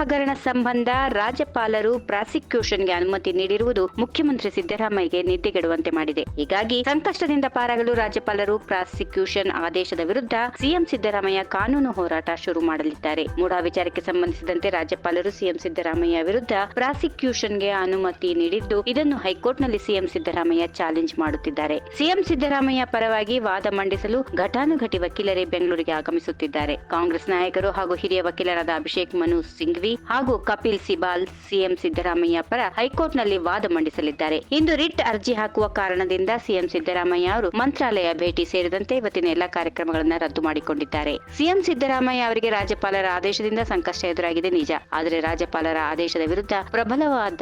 ಹಗರಣ ಸಂಬಂಧ ರಾಜ್ಯಪಾಲರು ಪ್ರಾಸಿಕ್ಯೂಷನ್ಗೆ ಅನುಮತಿ ನೀಡಿರುವುದು ಮುಖ್ಯಮಂತ್ರಿ ಸಿದ್ದರಾಮಯ್ಯಗೆ ನಿದ್ದೆಗೆಡುವಂತೆ ಮಾಡಿದೆ. ಹೀಗಾಗಿ ಸಂಕಷ್ಟದಿಂದ ಪಾರಾಗಲು ರಾಜ್ಯಪಾಲರು ಪ್ರಾಸಿಕ್ಯೂಷನ್ ಆದೇಶದ ವಿರುದ್ಧ ಸಿಎಂ ಸಿದ್ದರಾಮಯ್ಯ ಕಾನೂನು ಹೋರಾಟ ಶುರು ಮಾಡಲಿದ್ದಾರೆ. ಮೂಡಾ ವಿಚಾರಕ್ಕೆ ಸಂಬಂಧಿಸಿದಂತೆ ರಾಜ್ಯಪಾಲರು ಸಿಎಂ ಸಿದ್ದರಾಮಯ್ಯ ವಿರುದ್ಧ ಪ್ರಾಸಿಕ್ಯೂಷನ್ಗೆ ಅನುಮತಿ ನೀಡಿದ್ದು, ಇದನ್ನು ಹೈಕೋರ್ಟ್ನಲ್ಲಿ ಸಿಎಂ ಸಿದ್ದರಾಮಯ್ಯ ಚಾಲೆಂಜ್ ಮಾಡುತ್ತಿದ್ದಾರೆ. ಸಿಎಂ ಸಿದ್ದರಾಮಯ್ಯ ಪರವಾಗಿ ವಾದ ಮಂಡಿಸಲು ಘಟಾನುಘಟಿ ವಕೀಲರೇ ಬೆಂಗಳೂರಿಗೆ ಆಗಮಿಸುತ್ತಿದ್ದಾರೆ. ಕಾಂಗ್ರೆಸ್ ನಾಯಕರು ಹಾಗೂ ಹಿರಿಯ ವಕೀಲರಾದ ಅಭಿಷೇಕ್ ಮನು ಸಿಂಘ್ವಿ ಹಾಗೂ ಕಪಿಲ್ ಸಿಬಾಲ್ ಸಿಎಂ ಸಿದ್ದರಾಮಯ್ಯ ಪರ ಹೈಕೋರ್ಟ್ನಲ್ಲಿ ವಾದ ಮಂಡಿಸಲಿದ್ದಾರೆ. ಇಂದು ರಿಟ್ ಅರ್ಜಿ ಹಾಕುವ ಕಾರಣದಿಂದ ಸಿಎಂ ಸಿದ್ದರಾಮಯ್ಯ ಅವರು ಮಂತ್ರಾಲಯ ಭೇಟಿ ಸೇರಿದಂತೆ ಇವತ್ತಿನ ಎಲ್ಲಾ ಕಾರ್ಯಕ್ರಮಗಳನ್ನು ರದ್ದು ಮಾಡಿಕೊಂಡಿದ್ದಾರೆ. ಸಿಎಂ ಸಿದ್ದರಾಮಯ್ಯ ಅವರಿಗೆ ರಾಜ್ಯಪಾಲರ ಆದೇಶದಿಂದ ಸಂಕಷ್ಟ ಎದುರಾಗಿದೆ ನಿಜ. ಆದರೆ ರಾಜ್ಯಪಾಲರ ಆದೇಶದ ವಿರುದ್ಧ ಪ್ರಬಲವಾದ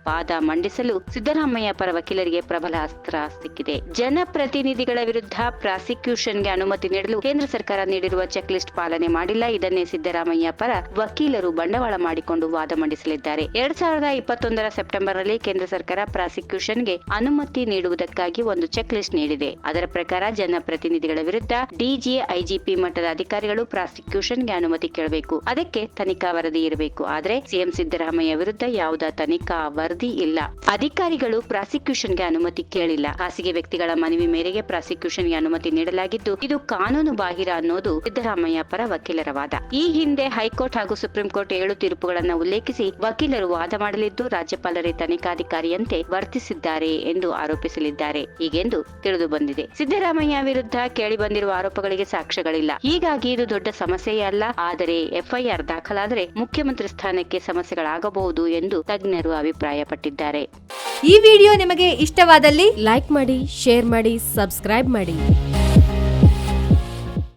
ವಾದ ಮಂಡಿಸಲು ಸಿದ್ದರಾಮಯ್ಯ ಪರ ವಕೀಲರಿಗೆ ಪ್ರಬಲ ಅಸ್ತ್ರ ಸಿಕ್ಕಿದೆ. ಜನಪ್ರತಿನಿಧಿಗಳ ವಿರುದ್ಧ ಪ್ರಾಸಿಕ್ಯೂಷನ್ಗೆ ಅನುಮತಿ ನೀಡಲು ಕೇಂದ್ರ ಸರ್ಕಾರ ನೀಡಿರುವ ಚೆಕ್ ಲಿಸ್ಟ್ ಪಾಲನೆ ಮಾಡಿಲ್ಲ. ಇದನ್ನೇ ಸಿದ್ದರಾಮಯ್ಯ ಪರ ವಕೀಲರು ಬಂಡವಾಳ ಮಾಡಿಕೊಂಡು ವಾದ ಮಂಡಿಸಲಿದ್ದಾರೆ. 2021 ಸೆಪ್ಟೆಂಬರ್ನಲ್ಲಿ ಕೇಂದ್ರ ಸರ್ಕಾರ ಪ್ರಾಸಿಕ್ಯೂಷನ್ಗೆ ಅನುಮತಿ ನೀಡುವುದಕ್ಕಾಗಿ ಒಂದು ಚೆಕ್ ಲಿಸ್ಟ್ ನೀಡಿದೆ. ಅದರ ಪ್ರಕಾರ ಜನಪ್ರತಿನಿಧಿಗಳ ವಿರುದ್ಧ ಡಿಜಿ, ಐಜಿಪಿ ಮಟ್ಟದ ಅಧಿಕಾರಿಗಳು ಪ್ರಾಸಿಕ್ಯೂಷನ್ಗೆ ಅನುಮತಿ ಕೇಳಬೇಕು. ಅದಕ್ಕೆ ತನಿಖಾ ವರದಿ ಇರಬೇಕು. ಆದ್ರೆ ಸಿಎಂ ಸಿದ್ದರಾಮಯ್ಯ ವಿರುದ್ಧ ಯಾವುದೇ ತನಿಖಾ ವರದಿ ಇಲ್ಲ. ಅಧಿಕಾರಿಗಳು ಪ್ರಾಸಿಕ್ಯೂಷನ್ಗೆ ಅನುಮತಿ ಕೇಳಿಲ್ಲ. ಖಾಸಗಿ ವ್ಯಕ್ತಿಗಳ ಮನವಿ ಮೇರೆಗೆ ಪ್ರಾಸಿಕ್ಯೂಷನ್ಗೆ ಅನುಮತಿ ನೀಡಲಾಗಿದ್ದು, ಇದು ಕಾನೂನು ಬಾಹಿರ ಅನ್ನೋದು ಸಿದ್ದರಾಮಯ್ಯ ಪರ ವಕೀಲರ ವಾದ. ಈ ಹಿಂದೆ ಹೈಕೋರ್ಟ್ ಹಾಗೂ ಸುಪ್ರೀಂ ಕೋರ್ಟ್ 7 ತೀರ್ಪುಗಳನ್ನು ಉಲ್ಲೇಖಿಸಿ ವಕೀಲರು ವಾದ ಮಾಡಲಿದ್ದು, ರಾಜ್ಯಪಾಲರೇ ತನಿಖಾಧಿಕಾರಿಯಂತೆ ವರ್ತಿಸಿದ್ದಾರೆ ಎಂದು ಆರೋಪಿಸಲಿದ್ದಾರೆ ಹೀಗೆಂದು ತಿಳಿದು ಬಂದಿದೆ. ಸಿದ್ದರಾಮಯ್ಯ ವಿರುದ್ಧ ಕೇಳಿ ಬಂದಿರುವ ಆರೋಪಗಳಿಗೆ ಸಾಕ್ಷ್ಯಗಳಿಲ್ಲ. ಹೀಗಾಗಿ ಇದು ದೊಡ್ಡ ಸಮಸ್ಯೆಯೇ ಅಲ್ಲ. ಆದರೆ ಎಫ್ಐಆರ್ ದಾಖಲಾದರೆ ಮುಖ್ಯಮಂತ್ರಿ ಸ್ಥಾನಕ್ಕೆ ಸಮಸ್ಯೆಗಳಾಗಬಹುದು ಎಂದು ತಜ್ಞರು ಅಭಿಪ್ರಾಯಪಟ್ಟಿದ್ದಾರೆ. ಈ ವಿಡಿಯೋ ನಿಮಗೆ ಇಷ್ಟವಾದಲ್ಲಿ ಲೈಕ್ ಮಾಡಿ, ಶೇರ್ ಮಾಡಿ, ಸಬ್ಸ್ಕ್ರೈಬ್ ಮಾಡಿ.